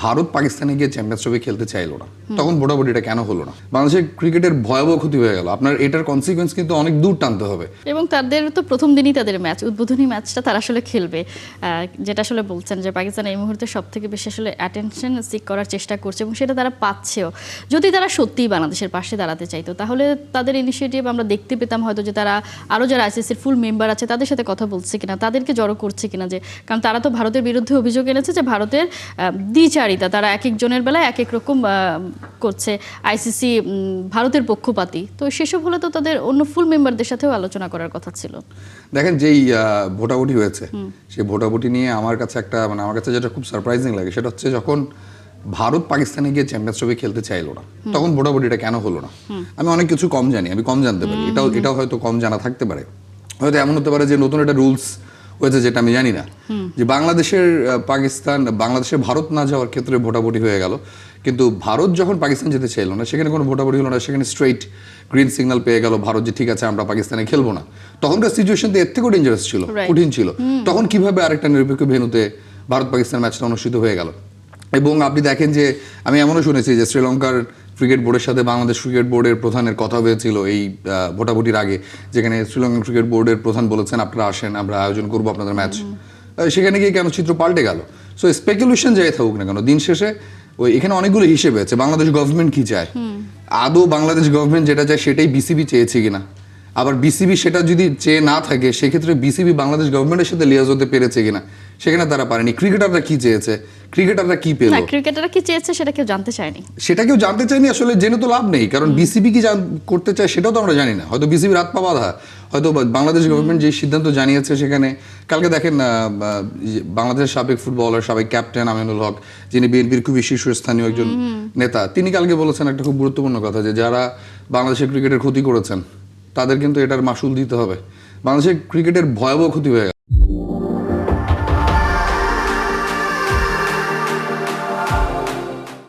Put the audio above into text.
ভারত পাকিস্তানে গিয়ে champions trophy খেলতে চাইলো না, তখন ভোটাভুটিটা কেন হলো না? বাংলাদেশের ক্রিকেটের ভয়াবহ ক্ষতি হয়ে গেল। আপনার এটার কনসিকুয়েন্স কিন্তু অনেক দূর টানতে হবে। এবং তাদের তো প্রথম দিনই তাদের ম্যাচ, উদ্বোধনী ম্যাচটা তারা আসলে খেলবে, যেটা আসলে বলছেন যে পাকিস্তান এই মুহূর্তে সব থেকে বেশি আসলে অ্যাটেনশন সিক করার চেষ্টা করছে এবং সেটা তারা পাচ্ছেও। যদি তারা সত্যিই বাংলাদেশের পাশে দাঁড়াতে চাইতো তাহলে তাদের ইনিশিয়েটিভ আমরা দেখতে পেতাম হয়তো, যে তারা আরও যারা আইসিসির ফুল মেম্বার আছে তাদের সাথে কথা বলছে কিনা, তাদেরকে জড়ো করছে কিনা, যে কারণ তারা তো ভারতের বিরুদ্ধে অভিযোগ এনেছে যে ভারতের দ্বিচারিতা, তারা এক একজনের বেলায় এক এক রকম করছে, আইসিসি ভারতের পক্ষপাতী। তো সেসব হলে তো তাদের অন্য ফুল মেম্বারদের সাথেও আলোচনা করার কথা ছিল। দেখেন যেই ভোটাভুটি হয়েছে সেই ভোটাভুটি নিয়ে আমার কাছে যেটা খুব সারপ্রাইজিং লাগে সেটা হচ্ছে যখন ভারত পাকিস্তানে গিয়ে চ্যাম্পিয়ন্স ট্রফি খেলতে চাইলো না, তখন ভোটাভুটিটা কেন হলো না? আমি অনেক কিছু কম জানি, আমি কম জানতে পারি, এটাও হয়তো কম জানা থাকতে পারে। হয়তো এমন হতে পারে যে নতুন একটা রুলস হয়েছে যেটা আমি জানি না, যে বাংলাদেশের ভারত না যাওয়ার ক্ষেত্রে ভোটাভুটি হয়ে গেল, কিন্তু ভারত যখন পাকিস্তান যেতে চাইলো না সেখানে কোনো ভোটাভুটি হলো না, সেখানে স্ট্রেইট গ্রিন সিগন্যাল পেয়ে গেল ভারত যে ঠিক আছে আমরা পাকিস্তানে খেলবো না। তখনকার সিচুয়েশন তো এর থেকেও ডেঞ্জারাস ছিল, কঠিন ছিল। তখন কিভাবে আরেকটা নিরপেক্ষ ভেন্যুতে ভারত পাকিস্তান ম্যাচটা অনুষ্ঠিত হয়ে গেল? এবং আপনি দেখেন যে আমি এমনও শুনেছি যে শ্রীলঙ্কার ক্রিকেট বোর্ডের সাথে বাংলাদেশ ক্রিকেট বোর্ডের প্রধানের কথা হয়েছিল এই ভোটাভুটির আগে, যেখানে শ্রীলঙ্কান ক্রিকেট বোর্ডের প্রধান বলেছেন আপনারা আসেন, আমরা আয়োজন করবো আপনাদের ম্যাচ। সেখানে গিয়ে কেন চিত্র পাল্টে গেল? সো স্পেকুলেশন যাই থাকুক না কেন, দিন শেষে এখানে অনেকগুলো হিসেবে আছে। বাংলাদেশ গভর্নমেন্ট কি চায়, আদৌ বাংলাদেশ গভর্নমেন্ট যেটা চায় সেটাই বিসিবি চেয়েছে কিনা, আবার বিসিবি সেটা যদি চেয়ে না থাকে সেক্ষেত্রে বিসিবি বাংলাদেশ গভর্নমেন্টের সাথে লিয়াজ হতে পেরেছে কিনা, সেখানে তারা পারেনি। ক্রিকেটাররা কি চেয়েছে, ক্রিকেটাররা কি পেল, ক্রিকেটাররা কি চেয়েছে সেটা কেউ জানতে চায়নি, আসলে জেনে তো লাভ নেই, কারণ বিসিবি কি করতে চায় সেটাও তো আমরা জানি না। হয়তো বিসিবি রাত পা বাঁধা, হয়তো বাংলাদেশ গভর্নমেন্ট যে সিদ্ধান্ত জানিয়েছে সেখানে কালকে দেখেন বাংলাদেশের সাবেক ফুটবলার, সাবেক ক্যাপ্টেন আমিনুল হক, যিনি বিএনপির খুবই শীর্ষস্থানীয় একজন নেতা, তিনি কালকে বলেছেন একটা খুব গুরুত্বপূর্ণ কথা, যে যারা বাংলাদেশের ক্রিকেটের ক্ষতি করেছেন তাদের কিন্তু এটার মাসুল দিতে হবে। বাংলাদেশের ক্রিকেটের ভয়াবহ ক্ষতি হয়ে গেল।